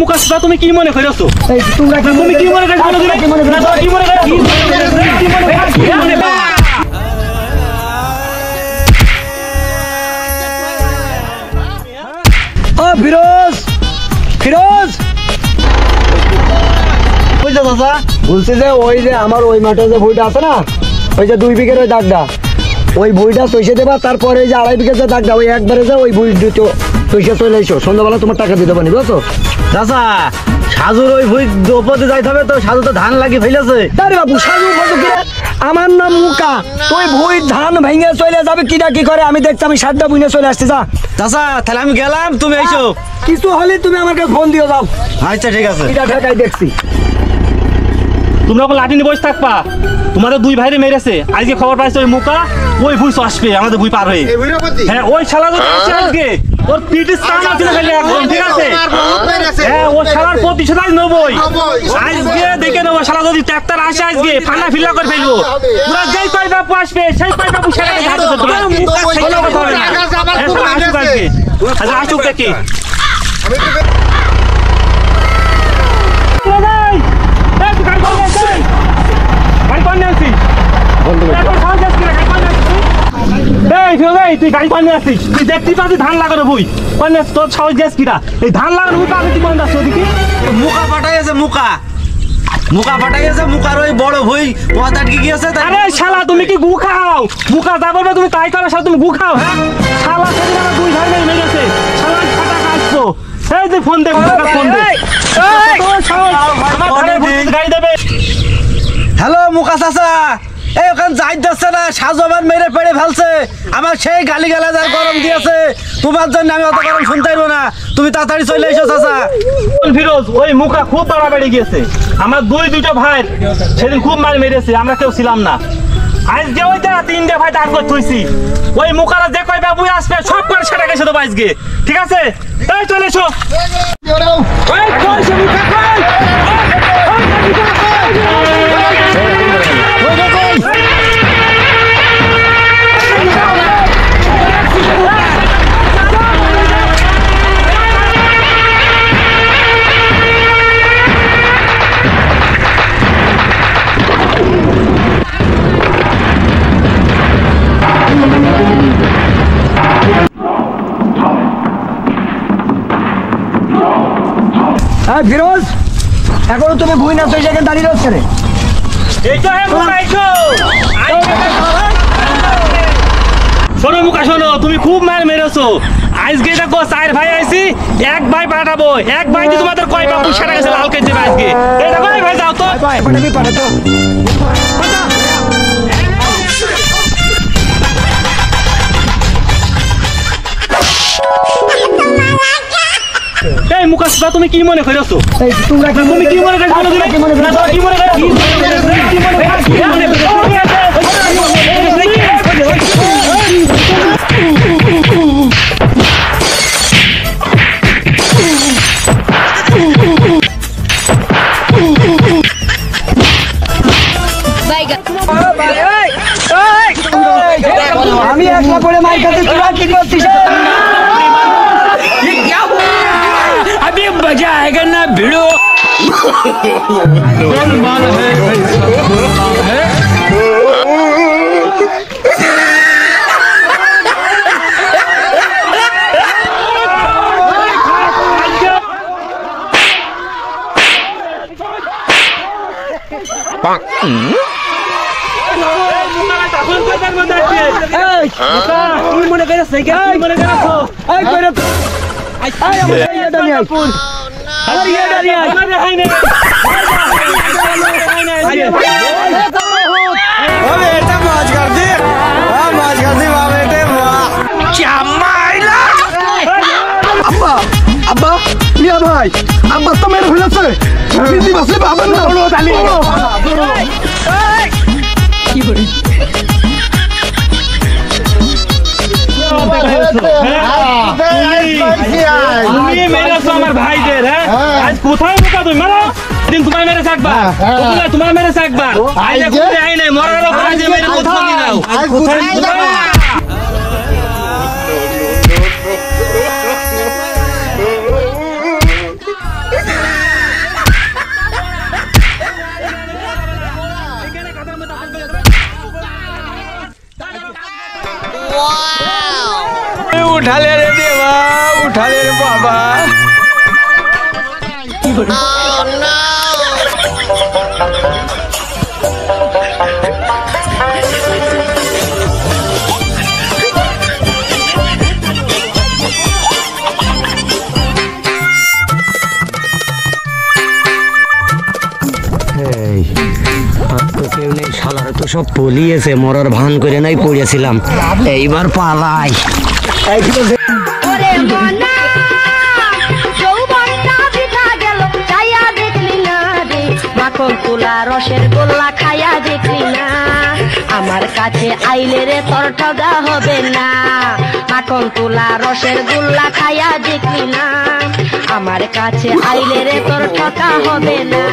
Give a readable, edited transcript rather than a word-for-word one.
মুকাসবা তুমি কি মনে করেছো তুমি কি মনে করছো কি মনে ও ফিরোজ ফিরোজ বুঝছো চাচা বলছি যে ওই যে আমার ওই মাঠে যে বইটা আছে না ওই যে 2 বিঘের ওই দাগটা ওই বইটা চইষে দেবা তারপরে ওই যে 2.5 বিঘের যে দাগটা ওই একবারে যে ওই বই দুটো চইষে চলে এসো সন্ধ্যাবেলা তোমার টাকা দিতে পারি বুঝছো চাচা সাজুর ওই বই দোপতে যাইতে হবে তো সাজু তো ধান লাগিয়ে ফেলেছে আরে বাবু সাজু ফটো কি আমার নাম মুকা তুই ভুই ধান ভেঙে চলে যাবে কিনা কি করে আমি দেখছি আমি 7টা বুইনে চলে আসছি যা চাচা তাহলে আমি গেলাম তুমি এসো কিছু হলে তুমি আমাকে ফোন দিও যাও আচ্ছা ঠিক আছে এটা ঢাকায় দেখছি তোমরা লাঠি নিয়ে বসে থাকবা তোমাদের 2 ভাইরে মেরেছে আজকে খবর পাইছো ওই মুকা ওই ভুই আসবে আমাদের ভুই পার হয়ে হ্যাঁ ওই শালা যদি আসে আজকে ওর পিটিস কান আছে ফেলে একদম ঠিক আছে হ্যাঁ ও শালার প্রতিশোধ আজ নেবই আজকে দেখে নেবো শালা যদি ট্রাক্টর আসে আজকে ফানা ফিল্লা করে ফেলবো পুরো যেই কয় বাপু আসবে সেই কয় বাপু সেটা ঘাটে তোমরা কোনো কথা হবে না আসুক আজকে আচ্ছা আসুক দেখি তুই গাড়ি পানি আসছিস তুই দেখতে পাচ্ছিস ধান লাগানো বই পানি তোর সাহস যাস কিনা এই ধান লাগানো বই পাবি তুই মনে আসছো দেখি মুকা ফাটাইছে মুকা ফাটাইছে মুকার ওই বড় ভই ওয়াত আটকে গিয়েছে আরে শালা তুমি কি গু খাও মুকা যা বলবে তুমি তাই করো শালা তুমি গু খাও হ্যাঁ শালা সেদিন আমার 2 ভাই মেরে গেছে শালা ফাটা কাটছো এই যে ফোন দে ফোন দে তোর সাহস আমার গাড়ি দেবে হ্যালো মুকা চাচা এই ওখান যাই যাচ্ছে না সাজবান মেরে পেড়ে ফেলছে আমার সেই গালি গালাজ আর গরম দিয়েছে তোমার জন্য আমি অত গরম শুনতে পারবো না তুমি তাড়াতাড়ি চলে এসো চাচা ফিরোজ ওই মুকা খুব বাড়াবাড়ি গিয়েছে আমার 2টা ভাই সেদিন খুব মার মেরেছে আমরা কেউ ছিলাম না আজকে ওই তারা 3টে ভাই দাঁড় করে থইছি ওই মুকারা যে কয় বাবু আসবে সব করে সেটা গেছে তো আজকে ঠিক আছে তাই চলে এসো ওই কই সে মুকা কই ফিরোজ এখনো তুমি ভুই না সেই জায়গায় দাঁড়িয়ে রয়েছে রে শোনো মুকা শোনো তুমি খুব মার মেরেছো আজকে দেখো 4 ভাই আইছি 1 ভাই পাঠাবো 1 ভাই যে তোমাদের কয় বাবু সেটা গেছে লাল কেটে দেবে আজকে এই দেখো ভাই যাও তো পাঠাতো এই মুকাসবা তুমি কি মনে করেছো তুমি কি মনে করছো কি মনে করছো কি মনে আমি একলা পড়ে মার কাছে তোরা কি করছিস अभी मजा आएगा ना भिड़ो ভাই আব্বা তো মেরে ফেলেছে কি করে তুমি মেরেছো আমার ভাইদের হ্যাঁ আজ কোথায় বোকা তুমি মারো দিন তোমার মেরেছে একবার তোমার মেরেছে একবার আইলে কোথায় আইলে মরার ওপরে যে মেরে কোথায় নাও রে দেবা উঠা রে বাবা কেউ নেই, শালারে তো সব পলিয়েছে, মরার ভান করে নাই পড়েছিলাম, এইবার পালাই। ওরে মনা যৌবনটা বৃথা গেল, চাইয়া দেখলি না রে, মাখন তুলা রসের গোল্লা খাইয়া দেখলি না, আমার কাছে আইলে রে তোর ঠগা হবে না, মাখন তুলা রসের গোল্লা খাইয়া দেখলি না, আমার কাছে আইলে রে তোর ঠগা হবে না।